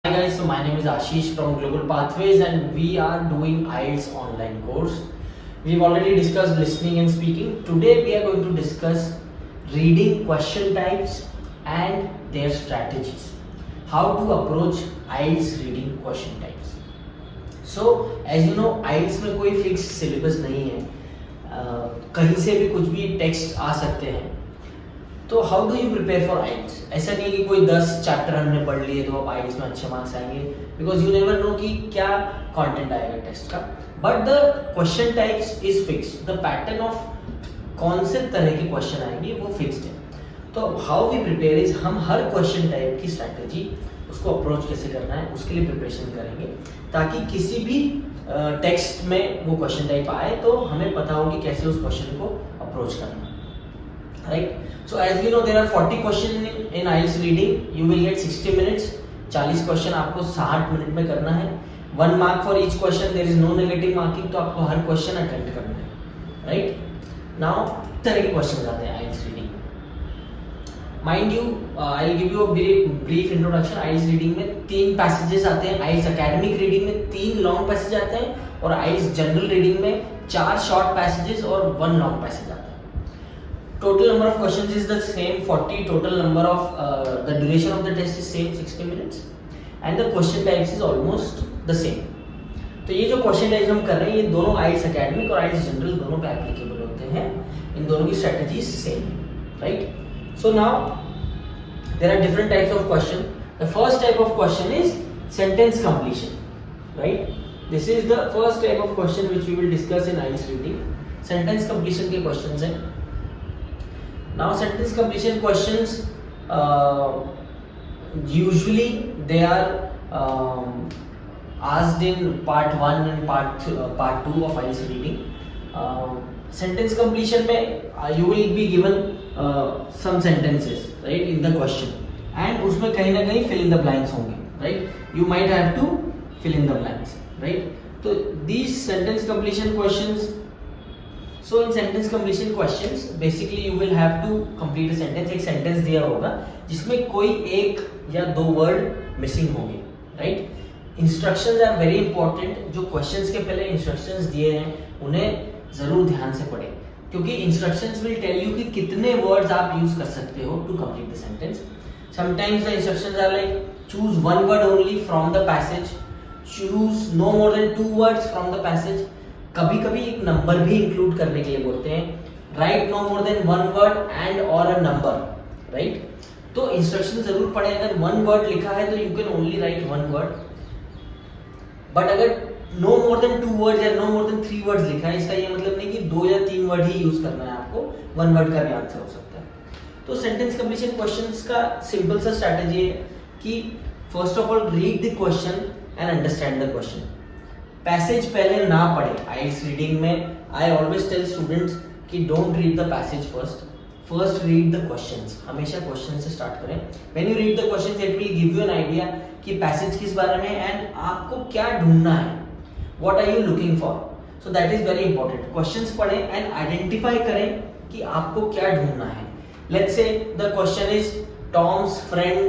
Hi guys, so my name is Ashish from Global Pathways and we are doing IELTS online course. We've already discussed listening and speaking. Today we are going to discuss reading question types and their strategies. How to approach IELTS reading question types. So as you know, IELTS में कोई fix syllabus नहीं है. कहीं से भी कुछ भी text आ सकते हैं. तो how do you prepare for IELTS? ऐसा नहीं है कि कोई 10 चैप्टर हमने पढ़ लिए तो अब आइल्स में अच्छे मार्क्स आएंगे, बिकॉज यू नेवर नो कि क्या कंटेंट आएगा टेस्ट का. But the question types is fix. The pattern of कौन से तरह के क्वेश्चन आएंगे वो फिक्स्ड है. तो हाउ वी प्रिपेयर इज हम हर क्वेश्चन टाइप की स्ट्रैटेजी, उसको अप्रोच कैसे करना है उसके लिए प्रिपरेशन करेंगे, ताकि किसी भी टेक्स्ट में वो क्वेश्चन टाइप आए तो हमें पता हो कि कैसे उस क्वेश्चन को अप्रोच करना है. Right? So as we know there are 40 questions in IELTS reading. You will get 60 minutes. 40 question आपको 60 मिनट में करना है. 1 mark for each question. There is no negative marking. तो आपको हर क्वेश्चन अटेम्प्ट करना है. राइट नाउ तरह के क्वेश्चन आते हैं IELTS reading. Mind you, I will give you a brief introduction. IELTS reading में 3 पैसेजेस आते हैं. IELTS एकेडमिक रीडिंग में 3 लॉन्ग पैसेज आते हैं और IELTS जनरल रीडिंग में 4 शॉर्ट पैसेजेस और 1 लॉन्ग पैसेज आता है. Total number of questions is the same 40. Total number of the duration of the test is same 60 minutes and the question types is almost the same. तो ये जो question types हम कर रहे हैं ये दोनों IELTS एकेडमिक और IELTS जनरल दोनों पे एप्लीकेबल होते हैं. इन दोनों की स्ट्रेटजी सेम है. Right so now there are different types of question. The first type of question is sentence completion. Right this is the first type of question which we will discuss in IELTS reading. Sentence completion के questions हैं. Now sentence completion questions, usually they are asked in part 1 and part 2 of IELTS reading. Sentence completion में you will be given some sentences, right, in the question, and उसमें कहीं ना कहीं fill in the blanks होंगे. Right, you might have to fill in the blanks. Right, तो these sentence completion questions. So in sentence completion questions, basically you will have to complete a sentence. एक sentence दिया होगा जिसमें कोई एक या 2 word missing होंगे. Right instructions are very important. जो क्वेश्चंस के पहले इंस्ट्रक्शंस दिए हैं उन्हें जरूर ध्यान से पढ़ें, क्योंकि इंस्ट्रक्शंस विल टेल यू कि कितने वर्ड्स आप यूज कर सकते हो to complete the sentence. Sometimes the instructions are like choose 1 word only from the passage, choose no more than 2 words from the passage. कभी कभी एक नंबर भी इंक्लूड करने के लिए बोलते हैं. Right no more than 1 word and और अ नंबर. राइट तो इंस्ट्रक्शन जरूर पढ़े. अगर 1 वर्ड लिखा है तो you can only write 1 word. But अगर नो मोर देन 2 वर्ड्स या नो मोर देन 3 वर्ड्स लिखा है, इसका ये मतलब नहीं कि 2 या 3 वर्ड ही यूज करना है आपको. 1 वर्ड का भी आंसर हो सकता है. तो सेंटेंस कंप्लीशन क्वेश्चंस का सिंपल सा स्ट्रैटेजी है कि first of all read the question and understand the question. Passage पहले ना पढ़े. IELTS रीडिंग में आई ऑलवेज टेल स्टूडेंट्स कि don't read the passage first read the questions. हमेशा क्वेश्चन से स्टार्ट करें. When you read the questions it will give you an idea कि passage किस बारे में है एंड आपको क्या ढूंढना है. What are you looking for. So that is very important. Questions पढ़ें एंड आइडेंटिफाई करें कि आपको क्या ढूंढना है. Let's say the question is Tom's friend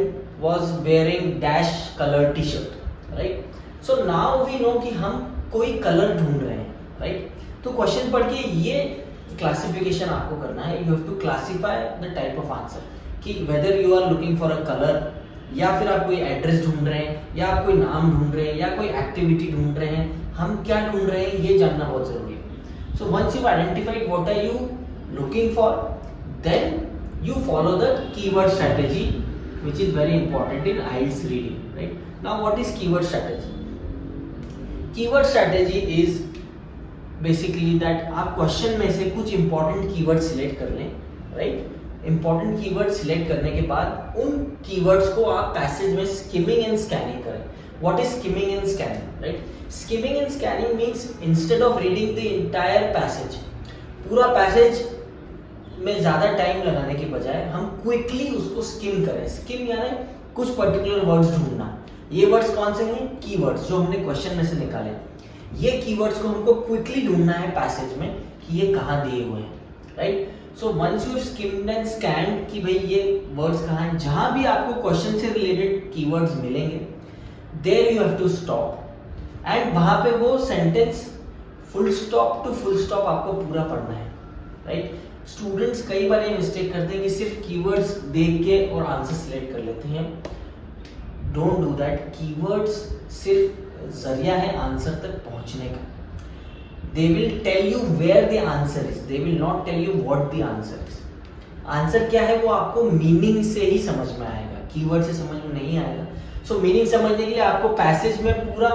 was wearing dash colour T shirt. Right so now we know कि हम कोई कलर ढूंढ रहे हैं. राइट तो क्वेश्चन पढ़ के ये क्लासिफिकेशन आपको करना है. You have to classify the type of answer कि whether you are looking for a colour, या फिर आप कोई एड्रेस ढूंढ रहे हैं, या आप कोई नाम ढूंढ रहे हैं, या कोई एक्टिविटी ढूंढ रहे हैं. हम क्या ढूंढ रहे हैं ये जानना बहुत जरूरी है. So once you identified what are you looking for, then you follow the keyword strategy which is very important in IELTS reading. Right now what is keyword strategy? Keyword strategy is basically that आप question में से कुछ important keyword select कर लें. Right important keyword select करने के बाद उन कीवर्ड्स को आप पैसेज में स्किमिंग एंड स्कैनिंग करें. What is skimming and scanning? Right skimming and scanning means instead of reading the entire passage, पूरा पैसेज में ज्यादा टाइम लगाने के बजाय हम क्विकली उसको स्किम करें. स्किम यानी कुछ पर्टिकुलर वर्ड्स ढूंढना. ये वर्ड्स कौन से हैं? कीवर्ड्स जो हमने क्वेश्चन में से निकाले. ये कीवर्ड्स को हमको क्विकली ढूंढना है पैसेज में कि ये कहाँ दिए हुए हैं. Right so once you skimmed and scanned कि भाई ये वर्ड्स कहाँ हैं, जहां भी आपको क्वेश्चन से रिलेटेड कीवर्ड्स मिलेंगे there you have to stop, and वहां पे वो sentence full stop to full stop आपको पूरा पढ़ना है, राइट। स्टूडेंट्स कई बार ये मिस्टेक करते हैं कि सिर्फ कीवर्ड्स देख के और आंसर सिलेक्ट कर लेते हैं। Don't do that. कीवर्ड्स सिर्फ जरिया है आंसर तक पहुंचने का। They will tell you where the answer is, they will not tell you what the answer is. Answer क्या है वो आपको मीनिंग से ही समझ में आएगा, कीवर्ड से समझ में नहीं आएगा। सो मीनिंग समझने के लिए आपको पैसेज में पूरा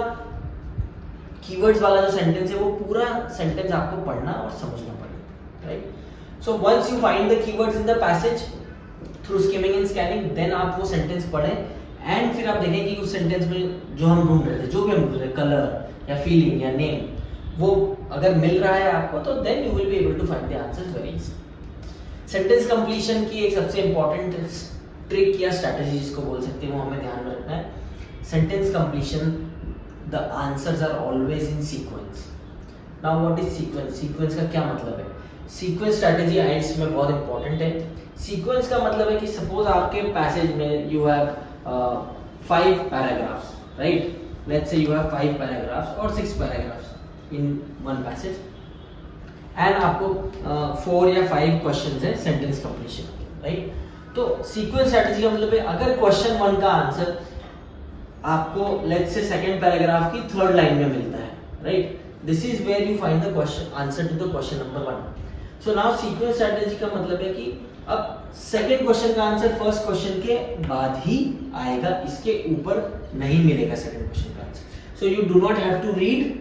कीवर्ड्स वाला जो सेंटेंस है वो पूरा सेंटेंस आपको पढ़ना और समझना पड़ेगा, right. So once you find the keywords in the passage through skimming and scanning, then आप वो सेंटेंस पढ़ें एंड फिर आप देखें कि उस सेंटेंस में जो हम ढूंढ रहे थे, जो भी हम ढूंढ रहे थे, कलर या फीलिंग या नेम, वो अगर मिल रहा है आपको तो then you will be able to find the answers very easy. Sentence completion की एक सबसे इंपॉर्टेंट ट्रिक या स्ट्रैटेजी जिसको बोल सकते हैं वो हमें ध्यान में रखना है। Sentence completion, the answers are always in sequence. Now what is sequence? Sequence का क्या मतलब है? सीक्वेंस स्ट्रैटेजी आइल्स में बहुत इंपॉर्टेंट है। सीक्वेंस का मतलब है कि सपोज आपके पैसेज में you have 5 paragraphs, right. Let's say you have 5 paragraphs और 6 paragraphs in one passage, and आपको 4 या 5 क्वेश्चंस है सेंटेंस कंप्लीशन, राइट। तो सीक्वेंस स्ट्रैटेजी का मतलब है अगर क्वेश्चन 1 का आंसर आपको लेट्स से सेकंड पैराग्राफ की 3rd लाइन में मिलता है, right, this is where you find the question answer to the question number 1। So now sequence strategy का मतलब है कि अब सेकंड क्वेश्चन का आंसर फर्स्ट क्वेश्चन के बाद ही आएगा, इसके ऊपर नहीं मिलेगा सेकंड क्वेश्चन का answer. So you do not have to read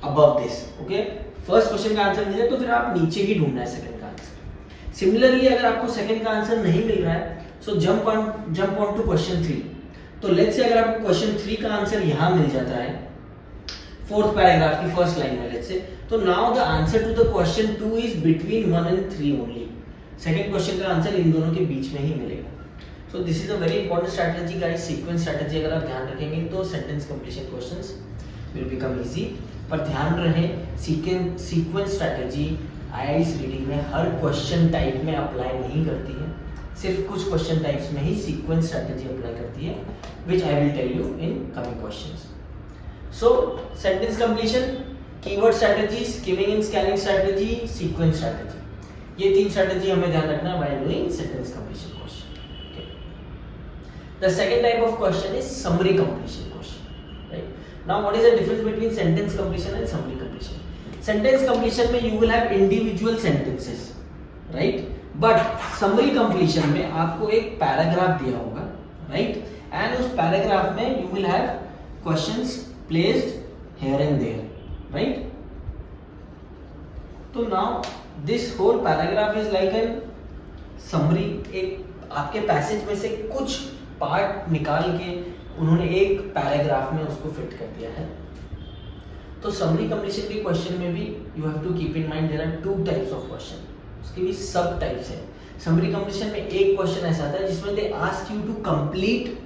above this, okay. First question का आंसर मिल जाए तो फिर आप नीचे ही ढूंढना है सेकंड का आंसर। सिमिलरली अगर आपको सेकंड का आंसर नहीं मिल रहा है, सो जंप ऑन टू क्वेश्चन 3। तो लेट्स से अगर आपको क्वेश्चन 3 का आंसर यहां मिल जाता है 4th पैराग्राफ की फर्स्ट लाइन में लेट्स से, तो now the answer to the question 2 is between 1 and 3 only. Second question का आंसर इन दोनों के बीच में ही मिलेगा। So this is a very important strategy guys. Sequence strategy अगर आप ध्यान रखेंगे तो sentence completion questions will become easy. पर ध्यान रहे सीक्वेंस स्ट्रैटेजी आईआईएस रीडिंग में हर क्वेश्चन टाइप में अप्लाई नहीं करती है, सिर्फ कुछ क्वेश्चन टाइप्स में ही सीक्वेंस स्ट्रैटेजी अप्लाई करती है, which I will tell you in coming questions. So sentence completion, keyword strategy, skimming and scanning strategy, sequence strategy, ये 3 स्ट्रैटेजी हमें ध्यान रखना है while doing sentence completion question, okay. The second type of question is summary completion question, right. Now what is the difference between sentence completion and summary completion? Sentence completion में you will have individual sentences, right, but summary completion में आपको एक paragraph दिया होगा, right, and उस paragraph में you will have questions placed here and there, right. तो now this whole paragraph is like an summary. एक आपके पैसेज में से कुछ पार्ट निकाल के उन्होंने एक पैराग्राफ में उसको फिट कर दिया है। तो समरी कंप्लीशन के क्वेश्चन में भी you have to keep in mind there are 2 types of question, उसके भी सब टाइप्स है। समरी कंप्लीशन में एक क्वेश्चन ऐसा आता है जिसमें they ask you to complete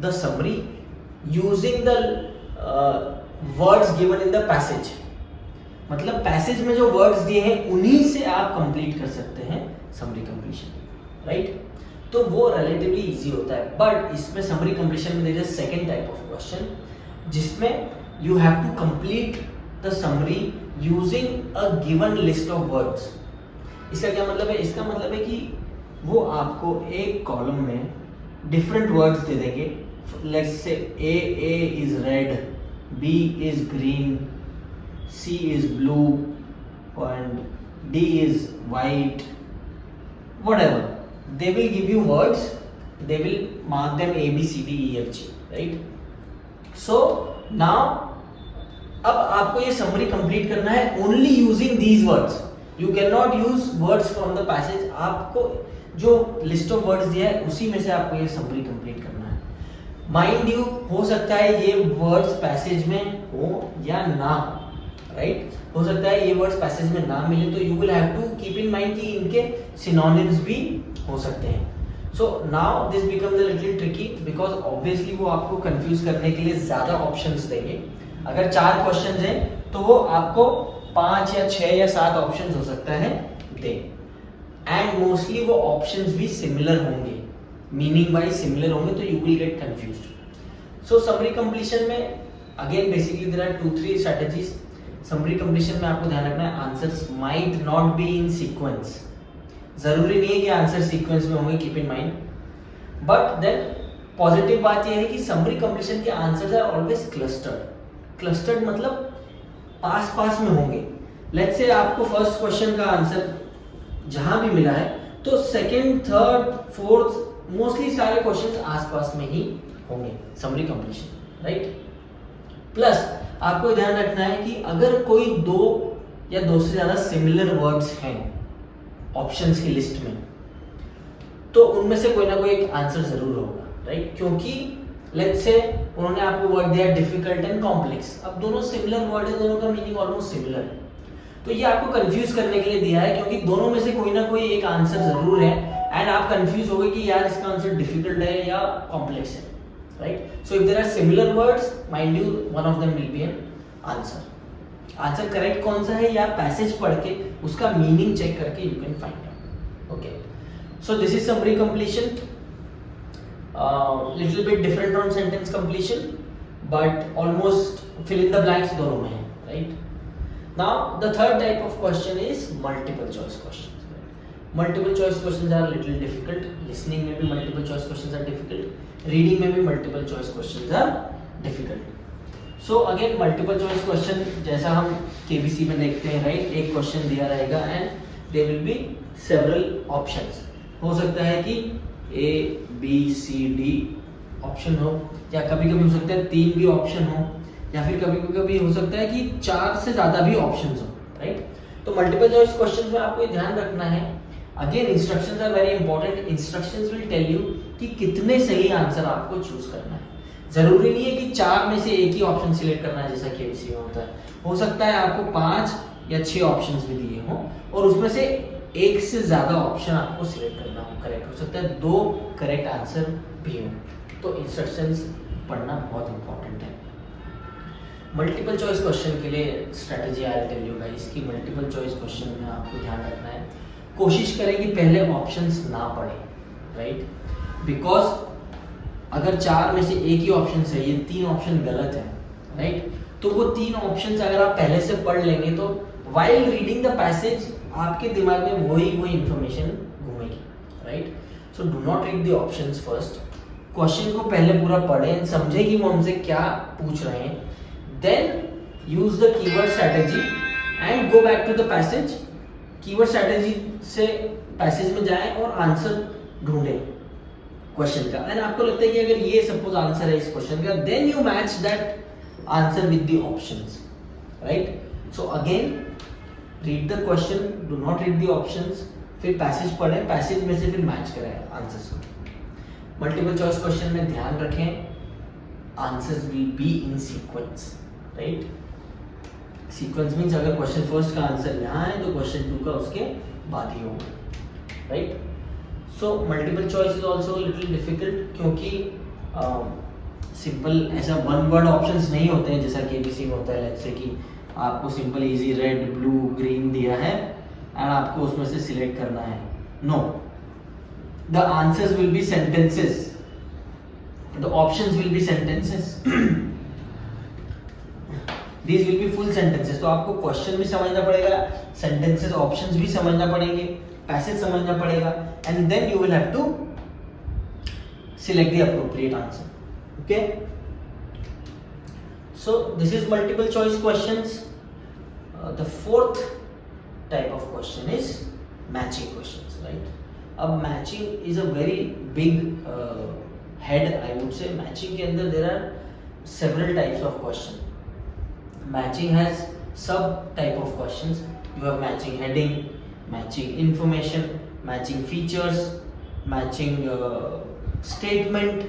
the summary using the words given in the passage. मतलब पैसेज में जो वर्ड्स दिए हैं उन्हीं से आप कंप्लीट कर सकते हैं समरी कंप्लीशन, राइट। तो वो रिलेटिवली इजी होता है, बट इसमें समरी कंप्लीशन में there is second type of question जिसमें you have to complete the summary using a given list of words. इसका क्या मतलब है? इसका मतलब है कि वो आपको एक कॉलम में डिफरेंट वर्ड्स दे देंगे। Let's say A is red, B is green, C is blue and D is white, whatever. They will give you words, they will mark them A, B, C, D, E, F, G, right? So now अब आपको ये summary complete करना है only using these words. You cannot use words from the passage. आपको जो list of words दिया है उसी में से आपको ये summary complete करना है। Mind you, हो सकता है ये words passage में हो या ना हो, राइट, हो सकता है ये वर्ड्स पैसेज में ना मिले, तो you will have to keep in mind कि इनके सिनोनिम्स भी हो सकते हैं। So now this becomes a little tricky because obviously वो आपको कंफ्यूज करने के लिए ज्यादा ऑप्शंस देंगे। अगर 4 क्वेश्चंस हैं तो वो आपको 5 या 6 या 7 ऑप्शंस हो सकता है दे, एंड मोस्टली वो ऑप्शंस भी सिमिलर होंगे, मीनिंग वाइज सिमिलर होंगे, तो you will get confused. So summary completion में again basically there are 2-3 strategies. Summary completion में आपको ध्यान रखना है answers might not be in sequence. जरूरी नहीं है कि आंसर सीक्वेंस में होंगे, keep in mind. But then positive बात यह है कि समरी कंप्लीशन के answers are always clustered. Clustered मतलब पास पास में होंगे. लेट्स से आपको फर्स्ट क्वेश्चन का आंसर जहां भी मिला है तो सेकंड, थर्ड, फोर्थ मोस्टली सारे क्वेश्चंस आसपास में ही होंगे समरी कंप्लीशन, राइट. प्लस आपको ध्यान रखना है कि अगर कोई दो या दो से ज्यादा सिमिलर वर्ड्स हैं ऑप्शंस की लिस्ट में तो उनमें से कोई ना कोई एक आंसर जरूर होगा, राइट. क्योंकि लेट्स से उन्होंने आपको वर्ड दिया डिफिकल्ट एंड कॉम्प्लेक्स. अब दोनों सिमिलर वर्ड है, दोनों का मीनिंग ऑलमोस्ट सिमिलर है, तो ये आपको कंफ्यूज करने के लिए दिया है क्योंकि दोनों में से कोई ना कोई एक आंसर जरूर है एंड आप कंफ्यूज हो गए कि यार इसका आंसर डिफिकल्ट है या कॉम्प्लेक्स है, right. So if there are similar words, mind you, one of them will be an answer. Answer correct कौन सा है या पैसेज पढ़ के उसका मीनिंग चेक करके you can find out. Okay, so this is summary completion. Little bit different from sentence completion but almost fill in the blanks दोनों में है, राइट. Now the third type of question is multiple choice questions. Multiple choice questions are a little difficult. Listening में भी multiple choice questions are difficult. Reading में भी multiple choice questions are difficult. So again multiple choice question जैसा हम KBC में देखते हैं, right? एक question दिया रहेगा and there will be several options. हो सकता है कि A, B, C, D option हो या कभी-कभी हो सकता है 3 भी option हो या फिर कभी-कभी हो सकता है कि 4 से ज्यादा भी ऑप्शंस हो, राइट. तो मल्टीपल चॉइस क्वेश्चंस में आपको ध्यान रखना है. Again instructions are very important. Instructions will tell you कि कितने सही आंसर आपको चूज करना है. जरूरी नहीं है कि 4 में से एक ही ऑप्शन सिलेक्ट करना है जैसा केबीसी में होता है. हो सकता है आपको 5 या 6 ऑप्शंस भी दिए हों और उसमें से एक से ज्यादा ऑप्शन आपको सिलेक्ट करना हो. करेक्ट हो सकता है 2 करेक्ट आंसर भी हो. तो इंस्ट्रक्शंस पढ़ना बहुत इंपॉर्टेंट है. मल्टीपल चॉइस क्वेश्चन के लिए strategy I tell you guys कि मल्टीपल चॉइस क्वेश्चन में आपको ध्यान रखना है, कोशिश करें कि पहले ऑप्शंस ना पढ़ें, राइट. बिकॉज अगर 4 में से एक ही ऑप्शन सही है, 3 ऑप्शन गलत है, राइट. तो वो 3 ऑप्शंस अगर आप पहले से पढ़ लेंगे तो व्हाइल रीडिंग द पैसेज आपके दिमाग में वही इंफॉर्मेशन घूमेगी, right. So do not read the options first. Question को पहले पूरा पढ़ें, समझें कि वो हमसे क्या पूछ रहे हैं. Then use the keyword strategy and go back to the passage. Keyword strategy से पैसेज में जाएं और आंसर ढूंढें क्वेश्चन का. एंड आपको लगता है कि अगर ये सपोज आंसर है इस क्वेश्चन का, then you match that answer with the options, right? So again, read the question, do not read the options. फिर पैसेज पढ़ें, पैसेज में से फिर मैच करें आंसर्स को. मल्टीपल चॉइस क्वेश्चन में ध्यान रखें answers will B in sequence, right. Sequence means अगर क्वेश्चन फर्स्ट का आंसर यहाँ है तो क्वेश्चन 2 का उसके बाद ही होगा, right. So multiple choice is also little difficult क्योंकि सिंपल ऐसा वन वर्ड ऑप्शंस नहीं होते हैं जैसा केबीसी में होता है. जैसे कि आपको simple easy red, blue, green दिया है एंड आपको उसमें से सिलेक्ट करना है. No, the answers will be sentences, the options will be sentences. These will be full sentences. तो आपको क्वेश्चन भी समझना पड़ेगा, सेंटेंसेस ऑप्शंस भी समझना पड़ेंगे, पैसेज समझना पड़ेगा and then you will have to select the appropriate answer. Okay, so this is multiple choice questions. The fourth type of question is matching questions, right. अब matching is a very big head, I would say. Matching के अंदर there are several types of question. Matching has sub type of questions. You have matching heading, matching information, matching features, matching statement,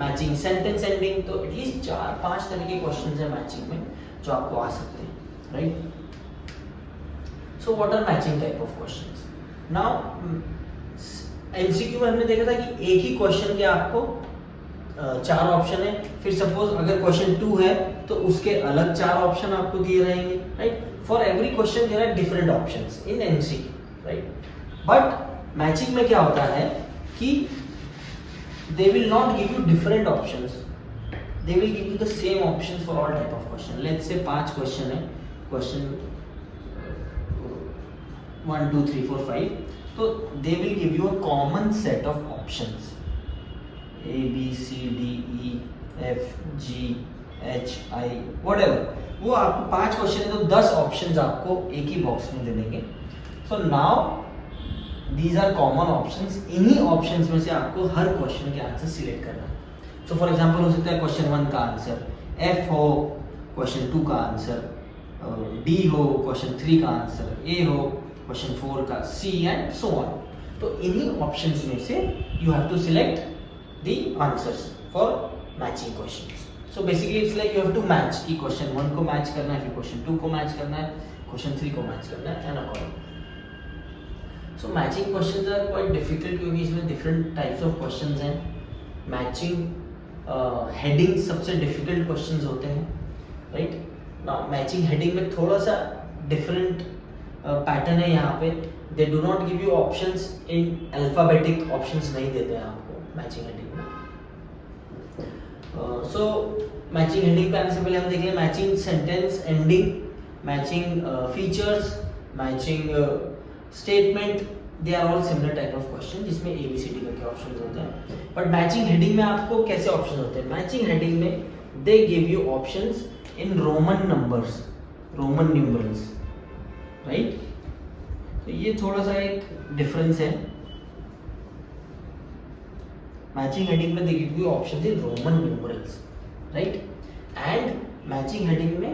matching sentence ending. तो at least 4-5 तरह के questions हैं matching में जो आपको आ सकते हैं, right? So what are matching type of questions? Now MCQ में हमने देखा था कि एक ही क्वेश्चन के आपको 4 ऑप्शन है. फिर सपोज अगर क्वेश्चन 2 है तो उसके अलग 4 ऑप्शन आपको दिए रहेंगे, right. For every question there are different options in MCQ, right. But matching में क्या होता है कि they will not give you different options, they will give you the same options for all type of question. Let's say 5 question है, question 1 2 3 4 5, तो they will give you a common set of options A B C D E F G H I whatever. वो आपको 5 question है तो 10 options आपको एक ही box में दे देंगे. So now these are common options. इन्हीं ऑप्शंस में से आपको हर क्वेश्चन के आंसर सिलेक्ट करना है. सो फॉर एग्जांपल हो सकता है क्वेश्चन 1 का आंसर F हो, क्वेश्चन 2 का आंसर D हो, क्वेश्चन 3 का आंसर A हो, क्वेश्चन 4 का C एंड सो ऑन. तो इन्हीं ऑप्शंस में से you have to select the answers for matching questions. So basically it's like you have to match कि क्वेश्चन 1 को मैच करना है, फिर क्वेश्चन 2 को मैच करना है, क्वेश्चन 3 को मैच करना है and according. So matching questions are quite difficult क्योंकि इसमें डिफरेंट टाइप्स ऑफ क्वेश्चंस हैं. मैचिंग हेडिंग सबसे डिफिकल्ट क्वेश्चंस होते हैं, राइट. नाउ मैचिंग हेडिंग में थोड़ा सा डिफरेंट पैटर्न है यहाँ पे. They do not give you options in alphabetic options नहीं देते हैं आपको मैचिंग हेडिंग में. सो मैचिंग हेडिंग पे आने से पहले हम देख लें matching sentence ending, matching features, matching statement. They are all similar type of question जिसमें ABCD करके ऑप्शंस होते हैं. बट मैचिंग हेडिंग में आपको कैसे ऑप्शन होते हैं? मैचिंग हेडिंग में they give you options in Roman numbers, Roman numerals, right. तो ये थोड़ा सा एक डिफरेंस है. मैचिंग हेडिंग में they give you options in Roman numerals, right. And matching heading में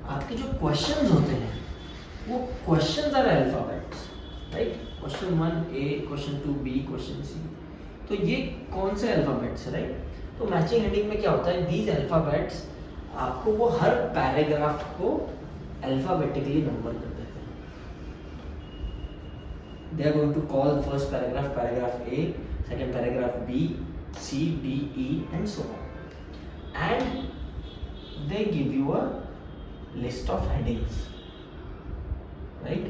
आपके जो क्वेश्चंस होते हैं वो questions are alphabets, right. Question 1 A, question 2 B, question C. तो ये कौन से अल्फाबेट्स है, राइट. तो मैचिंग हेडिंग में क्या होता है, दीज अल्फाबेट्स आपको वो हर पैराग्राफ को अल्फाबेटिकली नंबर कर देते हैं. They are going to call first paragraph paragraph A, second paragraph B, C, D, E and so on. And they give you a list of headings, right.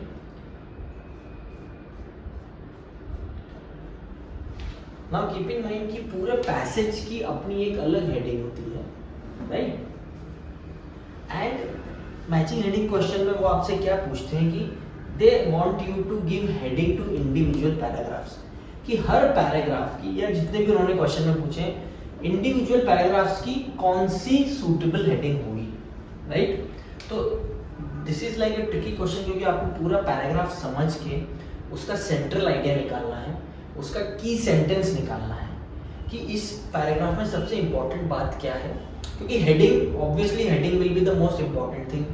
Now keep in mind कि पूरे passage की अपनी एक अलग heading होती है, right. And matching heading question में वो आपसे क्या पूछते हैं कि they want you to give heading to individual paragraphs, कि हर पैराग्राफ की या जितने भी उन्होंने क्वेश्चन में पूछे इंडिविजुअल पैराग्राफ्स की कौन सी सूटेबल हेडिंग होगी, राइट. तो this is like a tricky question क्योंकि आपको पूरा पैराग्राफ समझ के उसका सेंट्रल आइडिया निकालना है, उसका की सेंटेंस निकालना है कि इस पैराग्राफ में सबसे इंपॉर्टेंट बात क्या है. क्योंकि heading obviously heading will be the most important thing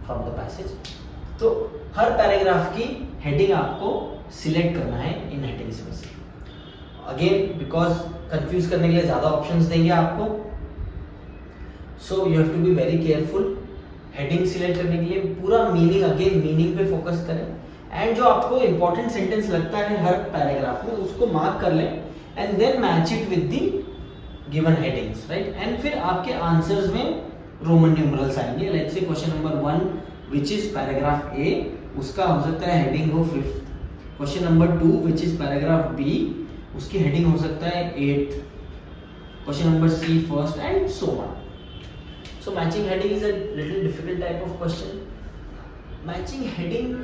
from the passage. तो हर पैराग्राफ की हेडिंग आपको सिलेक्ट करना है इन हेडिंग्स में से. अगेन बिकॉज कंफ्यूज करने के लिए ज्यादा ऑप्शंस देंगे आपको, so you have to be very careful. Heading select करने के लिए पूरा मीनिंग, अगेन मीनिंग पे फोकस करें एंड जो आपको इंपॉर्टेंट सेंटेंस लगता है हर पैराग्राफ में उसको मार्क कर लें and then match it with the given headings, right. And फिर आपके आंसर्स में रोमन न्यूमरल्स आएंगे. Let's say question number 1 which is paragraph A, उसका हो सकता है हेडिंग हो 5th. Question number 2 which is paragraph B, उसकी हेडिंग हो सकता है 8th. Question number C 1st and so on. So matching heading is a little difficult type of question. Matching heading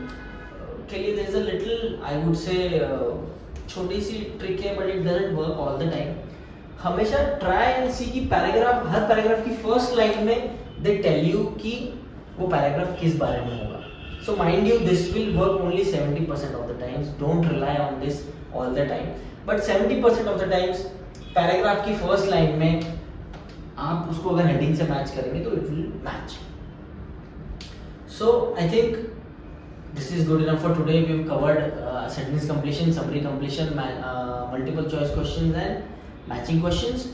के लिए there is a little I would say छोटी सी trick है but it doesn't work all the time. हमेशा try and see कि paragraph, हर paragraph की first line में दे टेल यू कि वो पैराग्राफ किस बारे में होगा. So mind you, this will work only 70% of the times. Don't rely on this all the time. But 70% of the times, paragraph की फर्स्ट लाइन में आप उसको अगर हेडिंग से मैच करेंगे तो it will match. So I think this is good enough for today. We've covered sentence completion, summary completion, multiple choice questions and matching questions.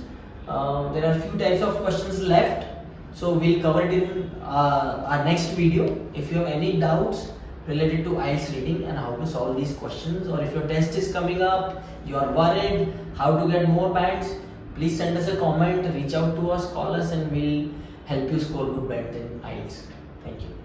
There are few types of questions left. So we'll cover it in our next video. If you have any doubts related to IELTS reading and how to solve these questions, or if your test is coming up, you are worried how to get more bands, please send us a comment, reach out to us, call us, and we'll help you score good bands in IELTS. Thank you.